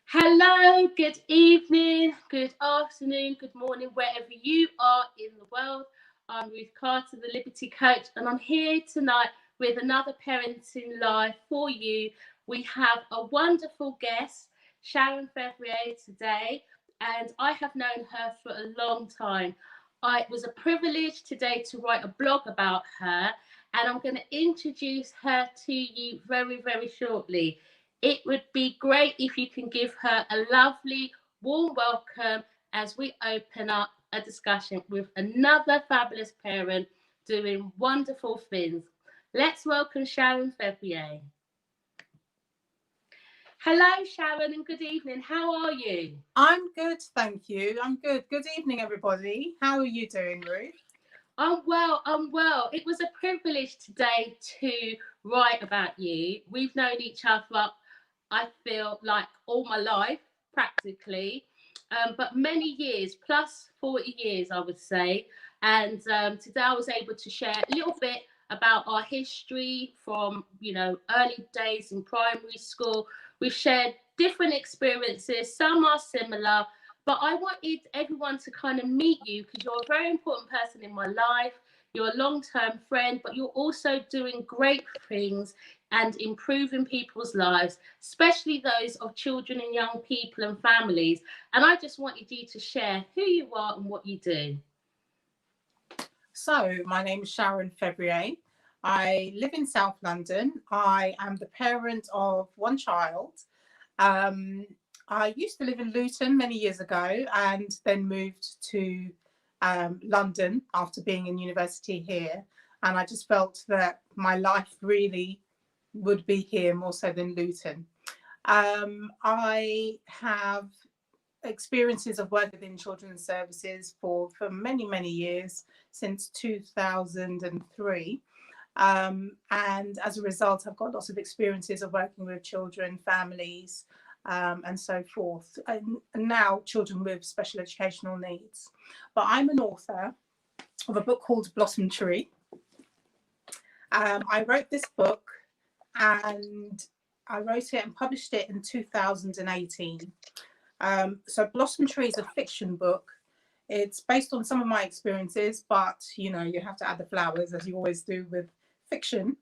Hello, good evening, good afternoon, good morning, wherever you are in the world. I'm Ruth Carter, the Liberty Coach, and I'm here tonight with another Parenting Live for you. We have a wonderful guest, Sharon Fevrier, today, and I have known her for a long time. It was a privilege today to write a blog about her, and I'm going to introduce her to you very, very shortly. It would be great if you can give her a lovely, warm welcome as we open up a discussion with another fabulous parent doing wonderful things. Let's welcome Sharon Fevrier. Hello, Sharon, and good evening. How are you? I'm good, thank you. I'm good. Good evening, everybody. How are you doing, Ruth? I'm well, I'm well. It was a privilege today to write about you. We've known each other, I feel like all my life, practically, but many years, plus 40 years, I would say. And today I was able to share a little bit about our history from, early days in primary school. We've shared different experiences, some are similar, but I wanted everyone to kind of meet you because you're a very important person in my life. You're a long-term friend, but you're also doing great things and improving people's lives, especially those of children and young people and families. And I just wanted you to share who you are and what you do. So, my name is Sharon Fevrier. I live in South London. I am the parent of one child. I used to live in Luton many years ago and then moved to London after being in university here. And I just felt that my life really would be here more so than Luton. I have experiences of working within children's services for many years, since 2003. And as a result, I've got lots of experiences of working with children, families, and so forth, and now children with special educational needs. But I'm an author of a book called Blossom Tree. I wrote this book and I wrote it and published it in 2018. So Blossom Tree is a fiction book. It's based on some of my experiences, but you have to add the flowers, as you always do with fiction.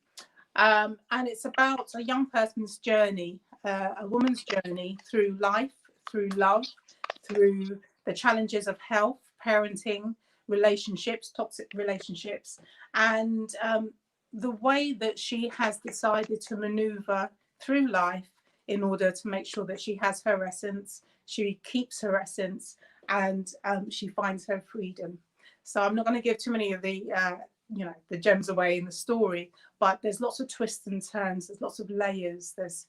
And it's about a young person's journey, a woman's journey through life, through love, through the challenges of health, parenting, relationships, toxic relationships, and the way that she has decided to maneuver through life in order to make sure that she has her essence, she keeps her essence, and she finds her freedom. So I'm not going to give too many of the gems away in the story, but there's lots of twists and turns, there's lots of layers, there's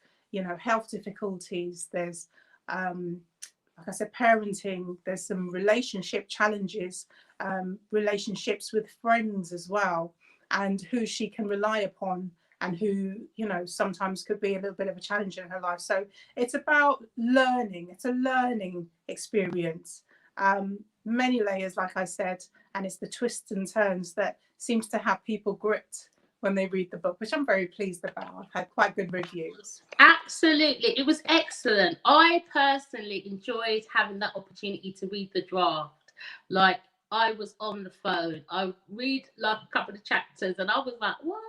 health difficulties, there's like I said, parenting, there's some relationship challenges, relationships with friends as well, and who she can rely upon and who sometimes could be a little bit of a challenge in her life. So it's about learning. It's a learning experience, many layers, like I said, and it's the twists and turns that seems to have people gripped when they read the book, which I'm very pleased about. I've had quite good reviews. Absolutely, it was excellent. I personally enjoyed having that opportunity to read the draft. Like, I was on the phone, I read like a couple of chapters and I was like, what?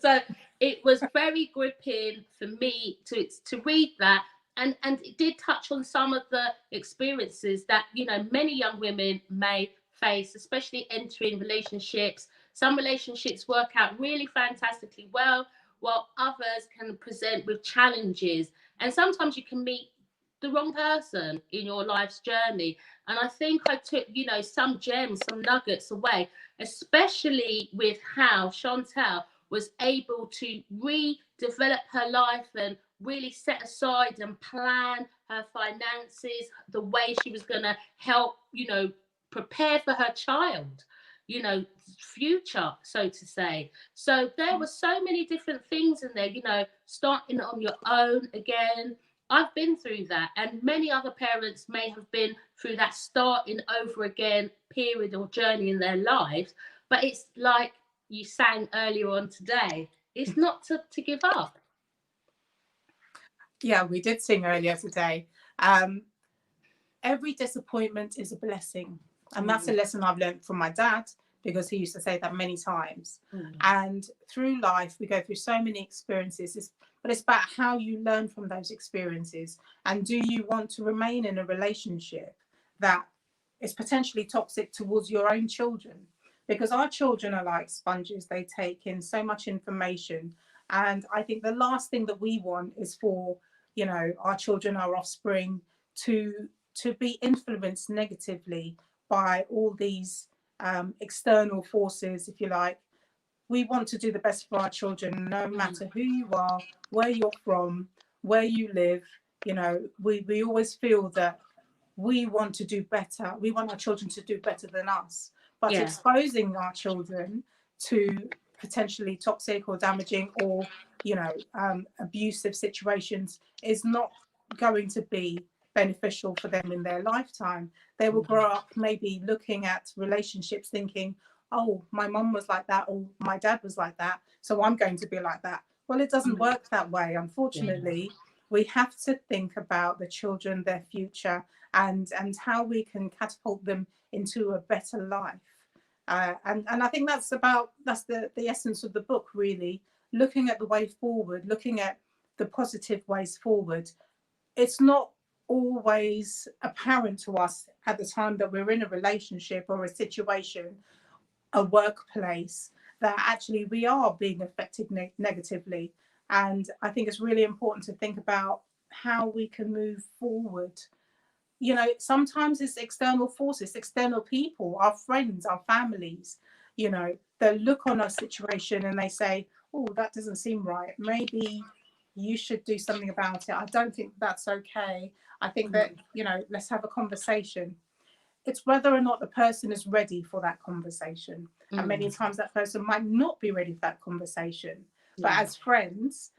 So it was very gripping for me to read that, and it did touch on some of the experiences that many young women may face, especially entering relationships. Some relationships work out really fantastically well, while others can present with challenges, and sometimes you can meet the wrong person in your life's journey. And I think I took some gems, some nuggets away, especially with how Chantal was able to redevelop her life and really set aside and plan her finances, the way she was going to help, prepare for her child, future, so to say. So there were so many different things in there, starting on your own again. I've been through that, and many other parents may have been through that starting over again period or journey in their lives. But it's like you sang earlier on today, it's not to give up. Yeah, we did sing earlier today. Um, every disappointment is a blessing. And that's a lesson I've learned from my dad, because he used to say that many times. And through life, we go through so many experiences, but it's about how you learn from those experiences. And do you want to remain in a relationship that is potentially toxic towards your own children? Because our children are like sponges, they take in so much information. And I think the last thing that we want is for, you know, our children, our offspring, to be influenced negatively by all these external forces, if you like. We want to do the best for our children, no matter who you are, where you're from, where you live. You know, we always feel that we want to do better. We want our children to do better than us. But exposing our children to potentially toxic or damaging or, you know, abusive situations is not going to be beneficial for them in their lifetime. They will grow up maybe looking at relationships thinking, oh, my mum was like that, or my dad was like that, so I'm going to be like that. Well, it doesn't work that way, unfortunately. We have to think about the children, their future, and how we can catapult them into a better life. And I think that's the essence of the book, really, looking at the way forward, looking at the positive ways forward. It's not always apparent to us at the time that we're in a relationship or a situation, a workplace, that actually we are being affected negatively. And I think it's really important to think about how we can move forward. You know, sometimes it's external forces, external people, our friends, our families, you know, they look on a situation and they say, oh, that doesn't seem right. Maybe you should do something about it. I don't think that's okay. I think that, you know, let's have a conversation. It's whether or not the person is ready for that conversation. And many times that person might not be ready for that conversation. But as friends,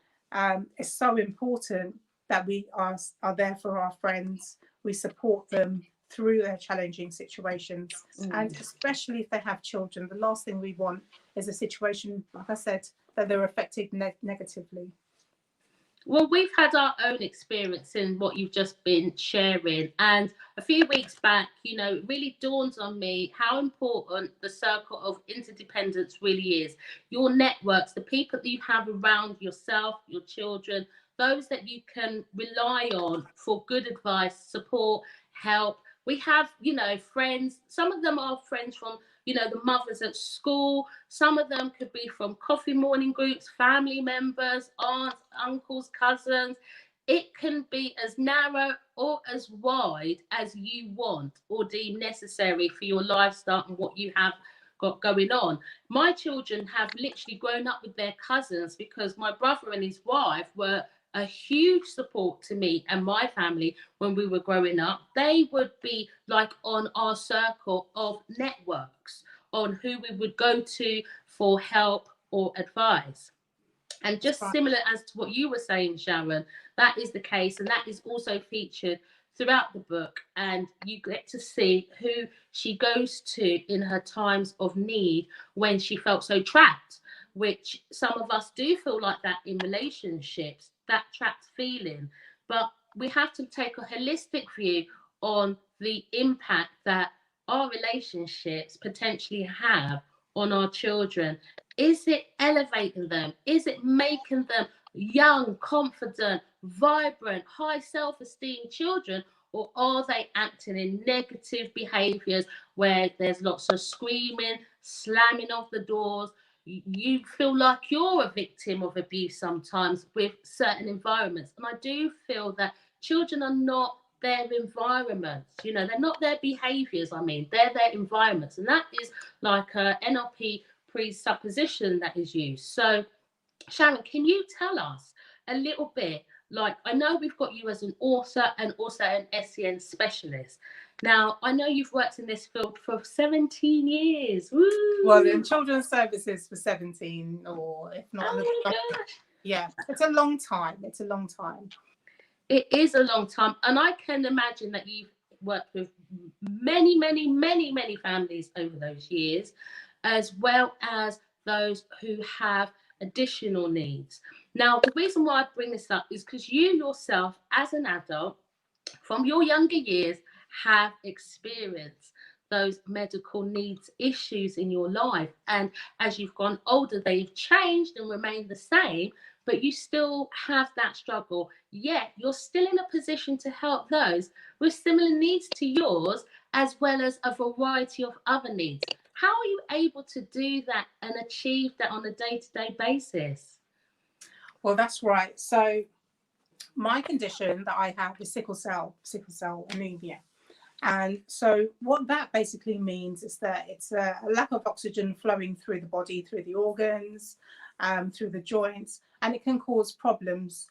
it's so important that we are there for our friends. We support them through their challenging situations. And especially if they have children, the last thing we want is a situation, like I said, that they're affected negatively. Well, we've had our own experience in what you've just been sharing. And a few weeks back, you know, it really dawned on me how important the circle of interdependence really is. Your networks, the people that you have around yourself, your children, those that you can rely on for good advice, support, help. We have, you know, friends. Some of them are friends from, you know, the mothers at school. Some of them could be from coffee morning groups, family members, aunts, uncles, cousins. It can be as narrow or as wide as you want or deem necessary for your lifestyle and what you have got going on. My children have literally grown up with their cousins because my brother and his wife were a huge support to me and my family when we were growing up. They would be like on our circle of networks on who we would go to for help or advice. And just similar as to what you were saying, Sharon, that is the case. And that is also featured throughout the book. And you get to see who she goes to in her times of need when she felt so trapped, which some of us do feel like that in relationships, that trapped feeling. But we have to take a holistic view on the impact that our relationships potentially have on our children. Is it elevating them? Is it making them young, confident, vibrant, high self-esteem children? Or are they acting in negative behaviours where there's lots of screaming, slamming of the doors? You feel like you're a victim of abuse sometimes with certain environments. And I do feel that children are not their environments. You know, they're not their behaviours, I mean, they're their environments. And that is like a NLP presupposition that is used. So, Sharon, can you tell us a little bit? Like, I know we've got you as an author and also an SEN specialist. Now, I know you've worked in this field for 17 years. Woo! Well, in children's services for 17, or if not. Oh my gosh. Yeah, it's a long time. It's a long time. It is a long time. And I can imagine that you've worked with many, many, many, many families over those years, as well as those who have additional needs. Now, the reason why I bring this up is because you yourself, as an adult, from your younger years have experienced those medical needs issues in your life. And as you've gone older, they've changed and remained the same, but you still have that struggle. Yet you're still in a position to help those with similar needs to yours, as well as a variety of other needs. How are you able to do that and achieve that on a day-to-day basis? Well, that's right. So my condition that I have is sickle cell anemia. And so what that basically means is that it's a lack of oxygen flowing through the body, through the organs, through the joints, and it can cause problems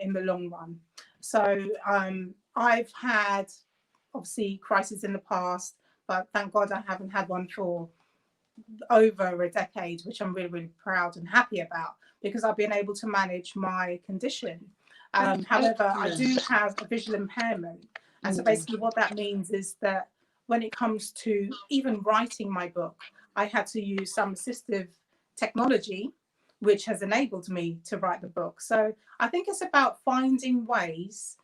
in the long run. So I've had obviously crises in the past, but thank God I haven't had one for over a decade, which I'm really, really proud and happy about, because I've been able to manage my condition. However, I do have a visual impairment. And so basically what that means is that when it comes to even writing my book, I had to use some assistive technology, which has enabled me to write the book. So I think it's about finding ways,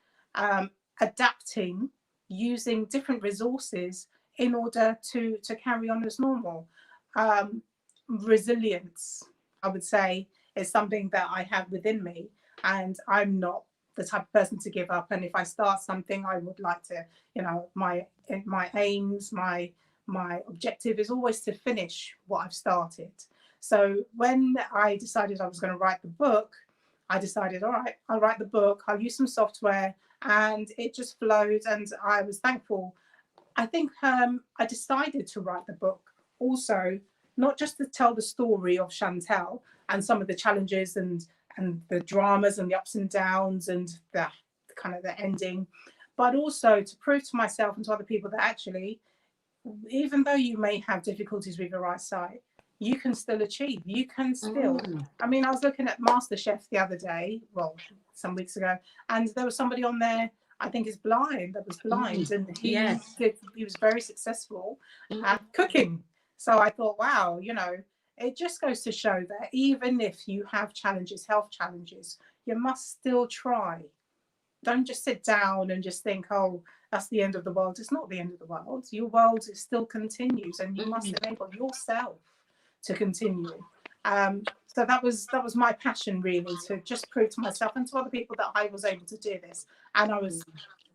adapting, using different resources in order to carry on as normal. Resilience, I would say, is something that I have within me, and I'm not the type of person to give up. And if I start something, I would like to, my aims, my objective is always to finish what I've started. So when I decided I was going to write the book, I decided, all right, I'll write the book, I'll use some software, and it just flowed, and I was thankful. I think I decided to write the book also not just to tell the story of Chantel and some of the challenges and the dramas and the ups and downs and the kind of the ending, but also to prove to myself and to other people that actually, even though you may have difficulties with your eyesight, you can still achieve. You can still. I mean, I was looking at MasterChef the other day, well, some weeks ago, and there was somebody on there, I think is blind, that was blind, and he was very successful at cooking. So I thought, wow, it just goes to show that even if you have challenges, health challenges, you must still try. Don't just sit down and just think, oh, that's the end of the world. It's not the end of the world. Your world still continues, and you must enable yourself to continue. So that was my passion, really, to just prove to myself and to other people that I was able to do this, and I was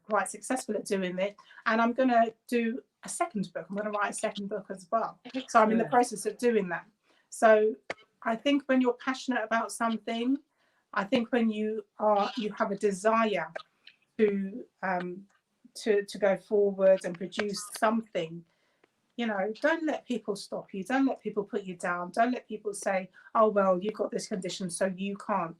quite successful at doing it. And I'm going to do a second book. I'm going to write a second book as well. So I'm in the process of doing that. So I think when you're passionate about something, I think when you have a desire to go forward and produce something, don't let people stop you. Don't let people put you down. Don't let people say, oh, well, you've got this condition, so you can't.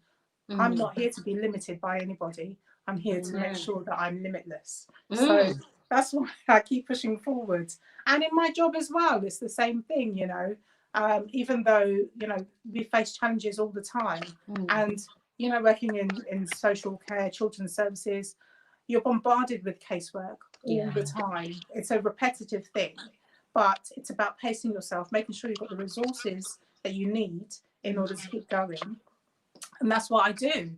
I'm not here to be limited by anybody. I'm here to make sure that I'm limitless. So that's why I keep pushing forward. And in my job as well, it's the same thing, even though, we face challenges all the time. And, working in social care, children's services, you're bombarded with casework all the time. It's a repetitive thing, but it's about pacing yourself, making sure you've got the resources that you need in order to keep going. And that's what I do.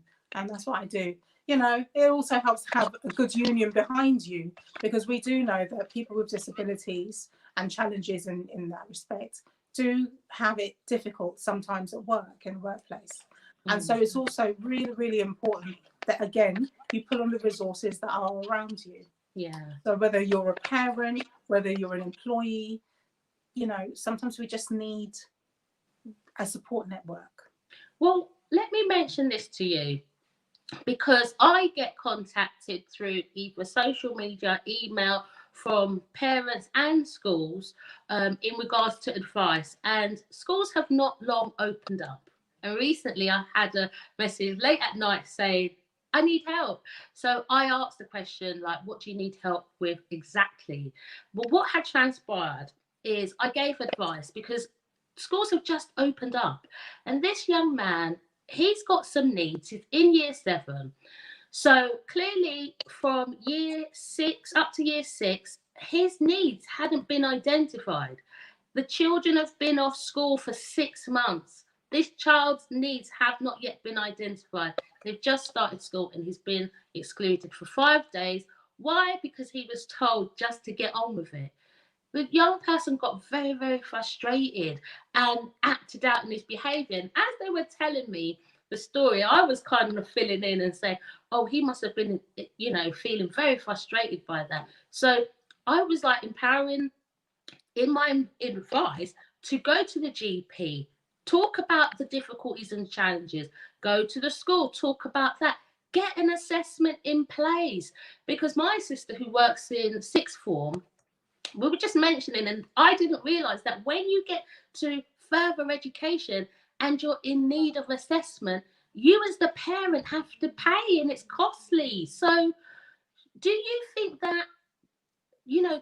It also helps to have a good union behind you, because we do know that people with disabilities and challenges in that respect do have it difficult sometimes at work, in the workplace. And so it's also really, really important that, again, you pull on the resources that are around you. Yeah. So whether you're a parent, whether you're an employee, sometimes we just need a support network. Well, let me mention this to you, because I get contacted through either social media, email, from parents and schools in regards to advice. And schools have not long opened up. And recently I had a message late at night saying, I need help. So I asked the question, like, what do you need help with exactly? Well, what had transpired is I gave advice, because schools have just opened up. And this young man, he's got some needs. He's in year 7. So clearly from year 6 up to year 6, his needs hadn't been identified. The children have been off school for 6 months. This child's needs have not yet been identified. They've just started school and he's been excluded for 5 days Why? Because he was told just to get on with it. The young person got very, very frustrated and acted out in his behaviour. And as they were telling me the story, I was kind of filling in and saying, oh, he must have been, feeling very frustrated by that. So I was like empowering in my advice to go to the GP, talk about the difficulties and challenges, go to the school, talk about that, get an assessment in place. Because my sister, who works in sixth form, we were just mentioning, and I didn't realize that when you get to further education and you're in need of assessment, you as the parent have to pay, and it's costly. So do you think that,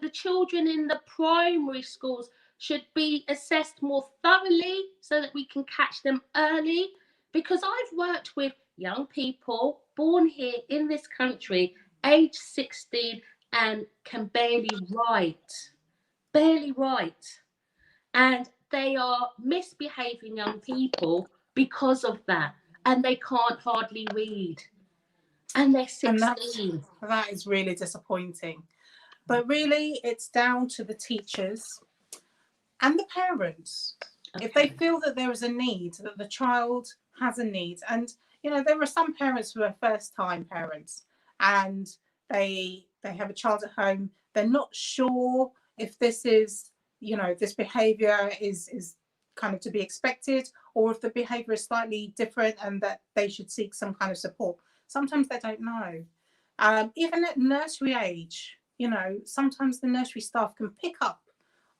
the children in the primary schools should be assessed more thoroughly so that we can catch them early? Because I've worked with young people born here in this country, age 16, and can barely write. And they are misbehaving young people because of that. And they can't hardly read. And they're 16. And that is really disappointing. But really, it's down to the teachers and the parents. Okay. If they feel that there is a need, that the child has a need. And, there are some parents who are first-time parents and they have a child at home. They're not sure if this is, this behaviour is kind of to be expected, or if the behaviour is slightly different and that they should seek some kind of support. Sometimes they don't know. Even at nursery age, sometimes the nursery staff can pick up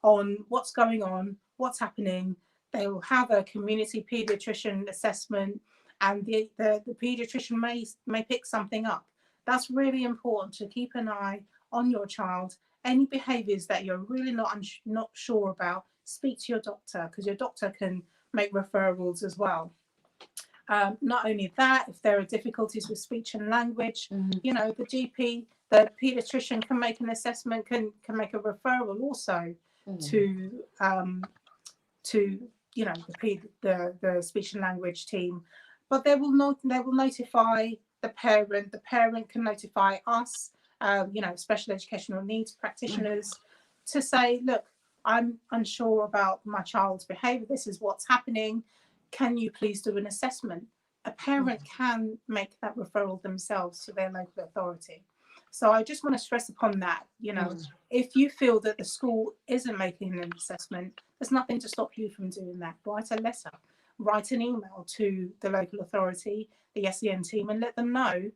on what's going on, what's happening. They will have a community paediatrician assessment, and the paediatrician may pick something up. That's really important, to keep an eye on your child. Any behaviours that you're really not sure about, speak to your doctor, because your doctor can make referrals as well. Not only that, if there are difficulties with speech and language, the GP, the paediatrician can make an assessment, can make a referral also to the speech and language team. But they will notify the parent. The parent can notify us, special educational needs practitioners, to say, look, I'm unsure about my child's behaviour. This is what's happening. Can you please do an assessment? A parent can make that referral themselves to their local authority. So I just want to stress upon that, if you feel that the school isn't making an assessment, there's nothing to stop you from doing that. Write a letter, write an email to the local authority, the SEN team, and let them know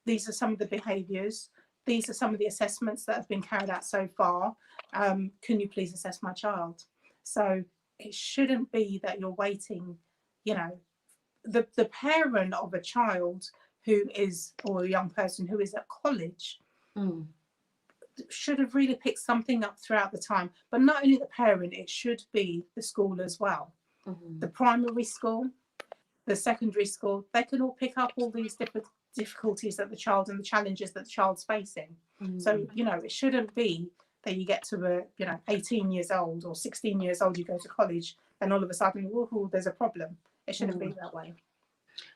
these are some of the behaviours, these are some of the assessments that have been carried out so far. Can you please assess my child? So it shouldn't be that you're waiting, the parent of a child who is, or a young person who is at college, should have really picked something up throughout the time. But not only the parent, it should be the school as well. The primary school, the secondary school, they can all pick up all these different difficulties that the child and the challenges that the child's facing. So, it shouldn't be that you get to 18 years old or 16 years old, you go to college, and all of a sudden, there's a problem. It shouldn't be that way.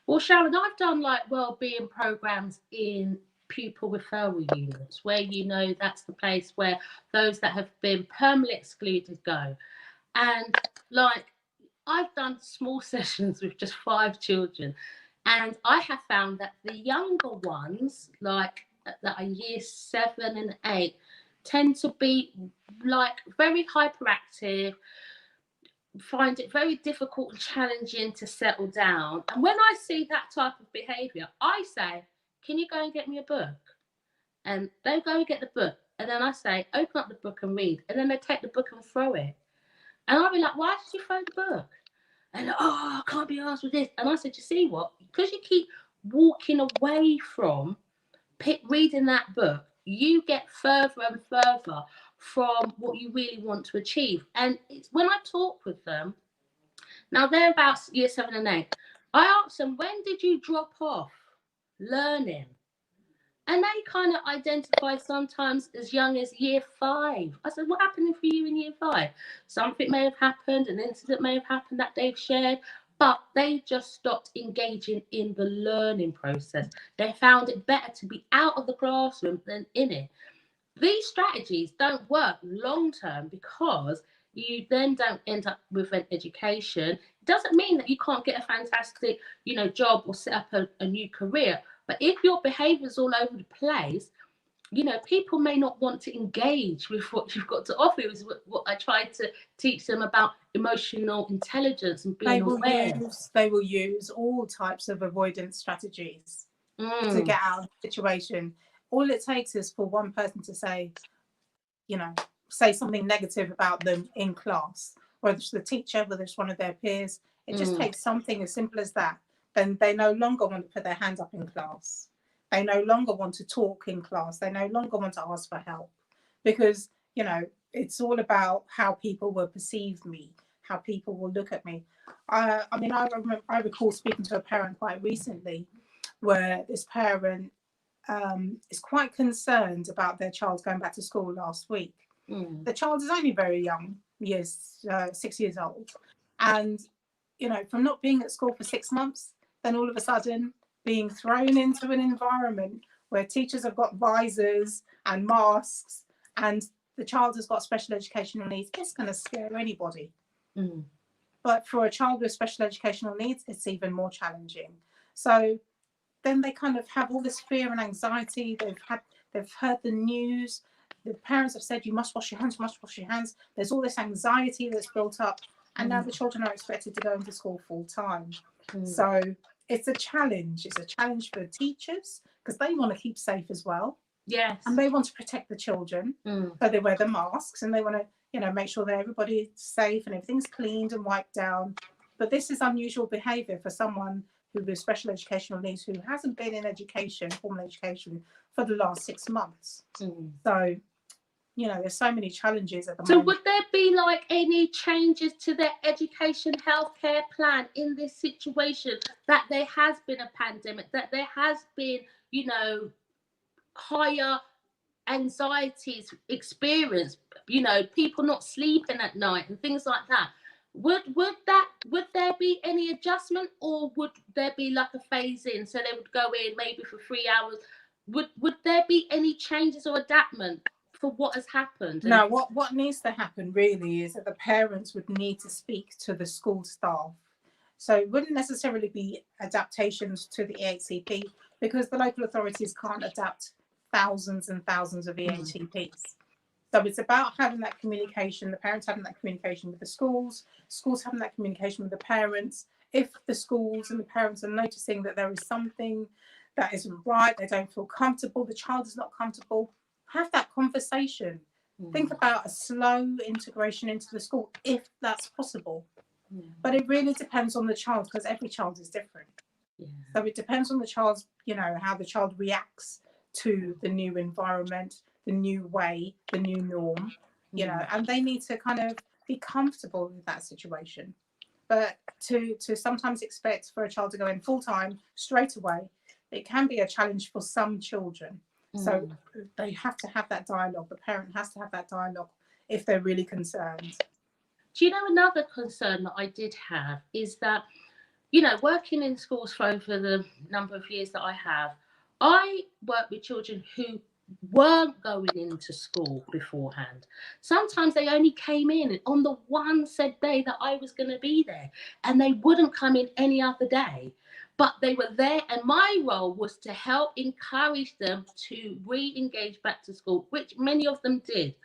Well, Sharon, I've done like wellbeing programs in pupil referral units, where that's the place where those that have been permanently excluded go. And like, I've done small sessions with just 5 children, and I have found that the younger ones, like that are year 7 and 8, tend to be like very hyperactive, find it very difficult and challenging to settle down. And when I see that type of behaviour, I say, can you go and get me a book? And they go and get the book. And then I say, open up the book and read. And then they take the book and throw it. And I'll be like, why did you throw the book? And I can't be asked with this. And I said, you see what? Because you keep walking away from reading that book, you get further and further from what you really want to achieve. And it's when I talk with them, now they're about year 7 and 8, I ask them, when did you drop off learning? And they kind of identify sometimes as young as year 5. I said, what happened for you in year 5? Something may have happened, an incident may have happened that they've shared, but they just stopped engaging in the learning process. They found it better to be out of the classroom than in it. These strategies don't work long term because you then don't end up with an education. It doesn't mean that you can't get a fantastic, job or set up a new career. But if your behaviour is all over the place, people may not want to engage with what you've got to offer. It was what I tried to teach them about emotional intelligence and being aware. They will use all types of avoidance strategies to get out of the situation. All it takes is for one person to say something negative about them in class, whether it's the teacher, whether it's one of their peers. It just takes something as simple as that. Then they no longer want to put their hands up in class. They no longer want to talk in class. They no longer want to ask for help because, it's all about how people will perceive me, how people will look at me. I recall speaking to a parent quite recently where this parent is quite concerned about their child going back to school last week. The child is only very young, 6 years old. And, from not being at school for 6 months, then all of a sudden being thrown into an environment where teachers have got visors and masks and the child has got special educational needs, it's going to scare anybody. But for a child with special educational needs, it's even more challenging. So then they kind of have all this fear and anxiety. They've heard the news. The parents have said, you must wash your hands, you must wash your hands. There's all this anxiety that's built up. And now the children are expected to go into school full time. So it's a challenge. It's a challenge for teachers because they want to keep safe as well. Yes. And they want to protect the children. So they wear the masks and they want to, make sure that everybody's safe and everything's cleaned and wiped down. But this is unusual behaviour for someone who with special educational needs who hasn't been in education, formal education, for the last 6 months. So, there's so many challenges at the moment. So would there be any changes to their education healthcare plan in this situation, that there has been a pandemic, that there has been, higher anxieties experienced, people not sleeping at night and things like that? Would there be any adjustment, or would there be a phase in, so they would go in maybe for 3 hours? Would there be any changes or adaptation for what has happened? No, what needs to happen really is that the parents would need to speak to the school staff. So it wouldn't necessarily be adaptations to the EHCP because the local authorities can't adapt thousands and thousands of EHCPs. So it's about having that communication, the parents having that communication with the schools having that communication with the parents. If the schools and the parents are noticing that there is something that isn't right, they don't feel comfortable, the child is not comfortable, have that conversation. Think about a slow integration into the school if that's possible. But it really depends on the child because every child is different. So it depends on the child's, how the child reacts to the new environment, the new way, the new norm, and they need to kind of be comfortable with that situation. But to sometimes expect for a child to go in full time straight away, it can be a challenge for some children. So they have to have that dialogue. The parent has to have that dialogue if they're really concerned. Do you know, another concern that I did have is that, working in schools for over the number of years that I have, I work with children who weren't going into school beforehand. Sometimes they only came in on the one said day that I was going to be there, and they wouldn't come in any other day. But they were there, and my role was to help encourage them to re-engage back to school, which many of them did.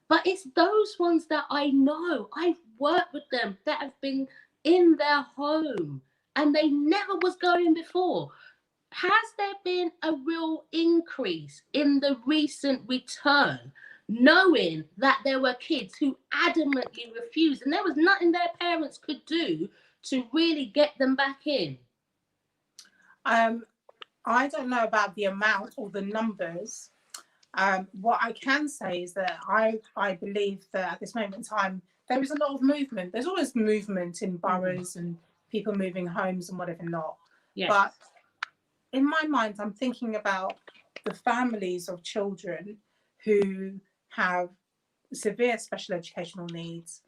But it's those ones that I know, I've worked with them, that have been in their home and they never was going before. Has there been a real increase in the recent return, knowing that there were kids who adamantly refused and there was nothing their parents could do to really get them back in? I don't know about the amount or the numbers. What I can say is that I believe that at this moment in time, there is a lot of movement. There's always movement in boroughs and people moving homes and whatever not. Yes. But in my mind, I'm thinking about the families of children who have severe special educational needs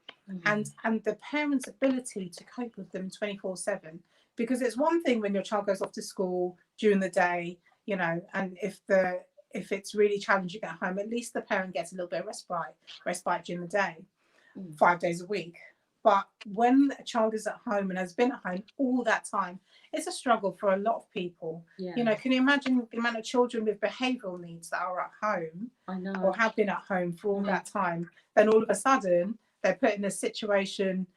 and the parent's ability to cope with them 24/7. Because it's one thing when your child goes off to school during the day, you know, and if it's really challenging at home, at least the parent gets a little bit of respite during the day, 5 days a week. But when a child is at home and has been at home all that time, it's a struggle for a lot of people. You know, can you imagine the amount of children with behavioural needs that are at home or have been at home for all that time? Then all of a sudden they're put in a situation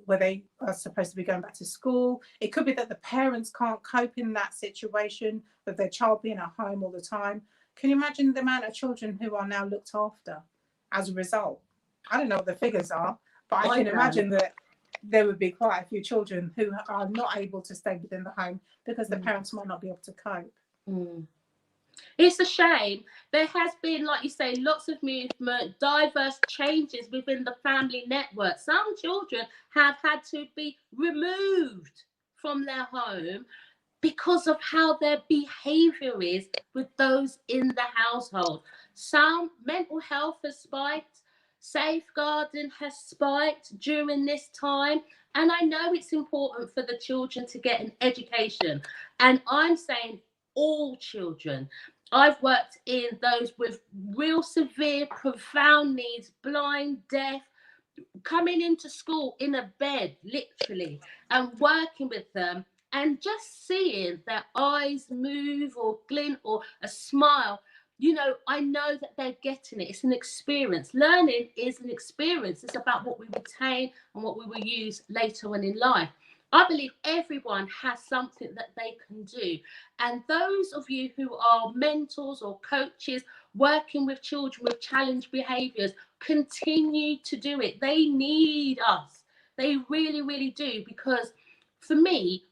where they are supposed to be going back to school. It could be that the parents can't cope in that situation with their child being at home all the time. Can you imagine the amount of children who are now looked after as a result? I don't know what the figures are, but I can imagine that there would be quite a few children who are not able to stay within the home because the parents might not be able to cope. It's a shame. There has been, like you say, lots of movement, diverse changes within the family network. Some children have had to be removed from their home because of how their behaviour is with those in the household. Some mental health has spiked. Safeguarding has spiked during this time, and I know it's important for the children to get an education, and I'm saying all children. I've worked in those with real severe, profound needs, blind, deaf, coming into school in a bed, literally, and working with them and just seeing their eyes move or glint or a smile. You know, I know that they're getting it. It's an experience. Learning is an experience. It's about what we retain and what we will use later on in life. I believe everyone has something that they can do. And those of you who are mentors or coaches working with children with challenged behaviours, continue to do it. They need us. They really, really do. Because for me,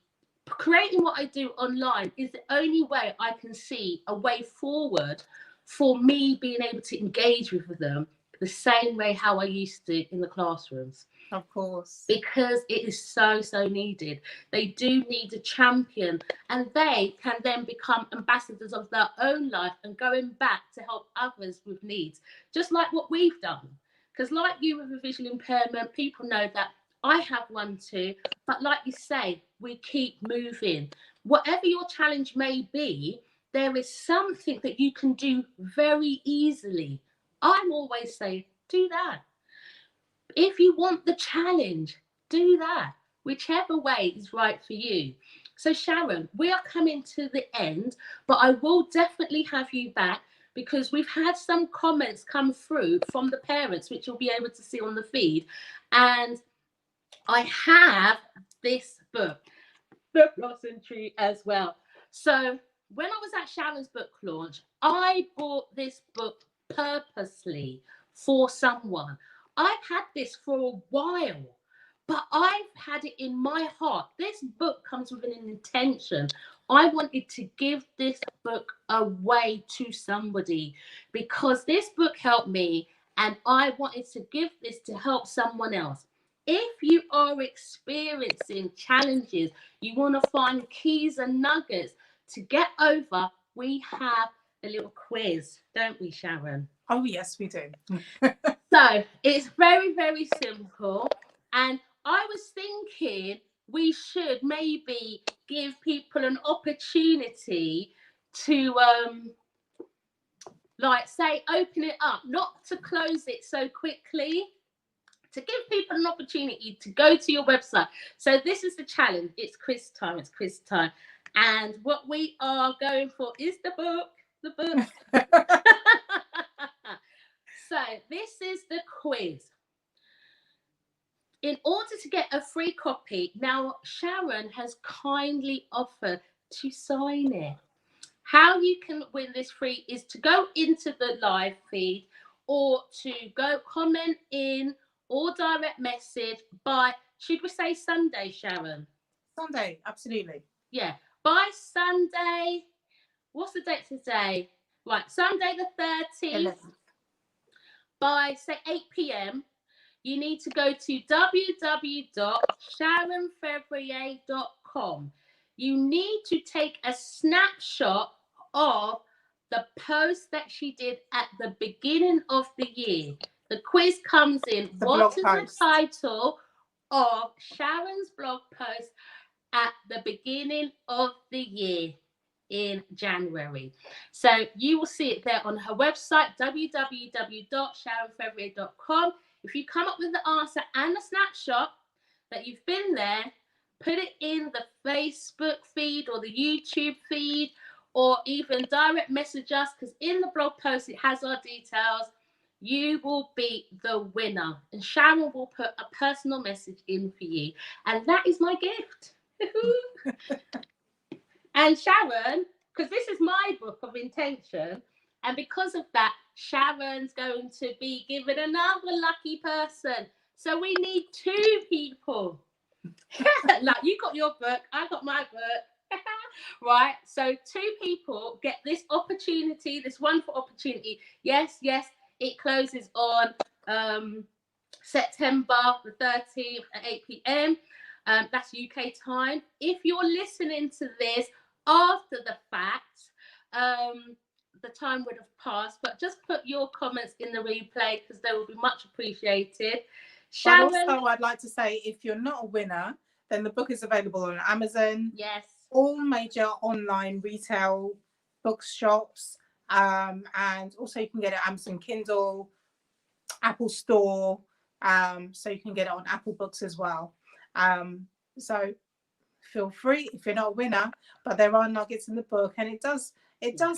creating what I do online is the only way I can see a way forward for me being able to engage with them the same way how I used to in the classrooms. Of course. Because it is so, so needed. They do need a champion, and they can then become ambassadors of their own life and going back to help others with needs, just like what we've done. Because like you with a visual impairment, people know that I have one too, but like you say, we keep moving. Whatever your challenge may be, there is something that you can do very easily. I'm always saying, do that. If you want the challenge, do that, whichever way is right for you. So Sharon, we are coming to the end, but I will definitely have you back because we've had some comments come through from the parents, which you'll be able to see on the feed. And I have this book, The Blossom Tree, as well. So when I was at Sharon's book launch, I bought this book purposely for someone. I've had this for a while, but I've had it in my heart. This book comes with an intention. I wanted to give this book away to somebody because this book helped me, and I wanted to give this to help someone else. If you are experiencing challenges, you want to find keys and nuggets to get over, we have a little quiz, don't we, Sharon? Oh, yes, we do. So it's very, very simple. And I was thinking we should maybe give people an opportunity to, like, say, open it up, not to close it so quickly, to give people an opportunity to go to your website. So this is the challenge. It's quiz time. It's quiz time. And what we are going for is the book. The book. So this is the quiz. In order to get a free copy, now Sharon has kindly offered to sign it. How you can win this free is to go into the live feed or to go comment in or direct message by, should we say Sunday, Sharon? Sunday, absolutely. Yeah, by Sunday, what's the date today? Right, Sunday the 13th, 11th. By say 8 p.m, you need to go to www.sharonfevrier.com. You need to take a snapshot of the post that she did at the beginning of the year. The quiz comes in. The What blog is post. the title of Sharon's blog post at the beginning of the year in January? So you will see it there on her website, www.sharonfevrier.com. If you come up with the answer and a snapshot that you've been there, put it in the Facebook feed or the YouTube feed, or even direct message us, because in the blog post it has our details. You will be the winner, and Sharon will put a personal message in for you, and that is my gift. And Sharon, because this is my book of intention, and because of that, Sharon's going to be given another lucky person. So we need 2 people. Like, you got your book, I got my book. Right, so 2 people get this opportunity, this wonderful opportunity. Yes, it closes on September the 13th at 8 p.m. That's UK time. If you're listening to this after the fact, the time would have passed, but just put your comments in the replay, because they will be much appreciated. Sharon, but also I'd like to say, if you're not a winner, then the book is available on Amazon. Yes. All major online retail bookshops, and also you can get it at Amazon Kindle, Apple Store, so you can get it on Apple Books as well. So feel free if you're not a winner, but there are nuggets in the book, and it does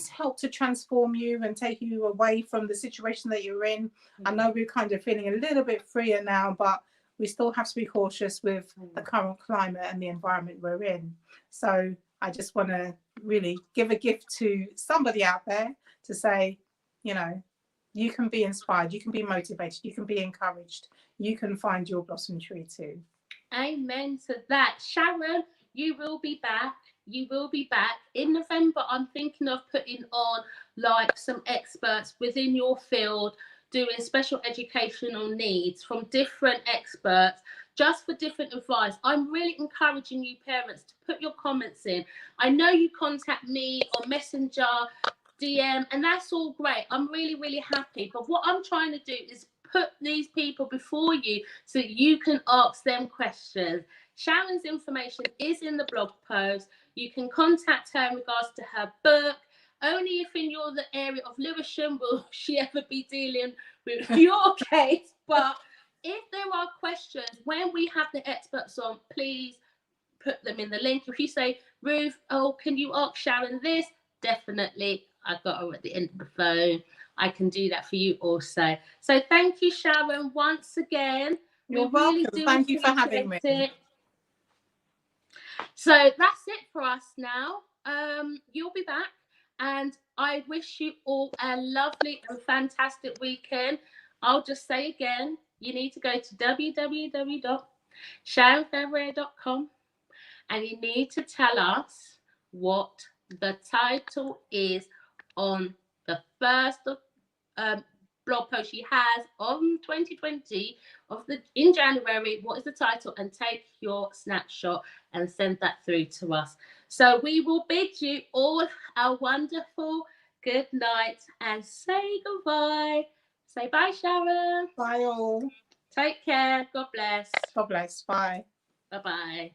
help to transform you and take you away from the situation that you're in. I know we're kind of feeling a little bit freer now, but we still have to be cautious with the current climate and the environment we're in. So I just want to really give a gift to somebody out there to say, you know, you can be inspired, you can be motivated, you can be encouraged, you can find your blossom tree too. Amen to that. Sharon, you will be back. You will be back. In November, I'm thinking of putting on like some experts within your field, doing special educational needs from different experts, just for different advice. I'm really encouraging you parents to put your comments in. I know you contact me on Messenger, DM, and that's all great. I'm really, really happy. But what I'm trying to do is put these people before you so that you can ask them questions. Sharon's information is in the blog post. You can contact her in regards to her book. Only if in the area of Lewisham will she ever be dealing with your case. But if there are questions, when we have the experts on, please put them in the link. If you say, Ruth, oh, can you ask Sharon this? Definitely. I've got her at the end of the phone. I can do that for you also. So thank you, Sharon, once again. You're really welcome. Thank you for having me. So that's it for us now. You'll be back, and I wish you all a lovely and fantastic weekend. I'll just say again, you need to go to www.sharonfevrier.com, and you need to tell us what the title is on the first blog post she has on 2020 in January. What is the title? And take your snapshot and send that through to us. So we will bid you all a wonderful good night and say goodbye. Say bye, Sharon. Bye all. Take care. God bless. God bless. Bye. Bye-bye.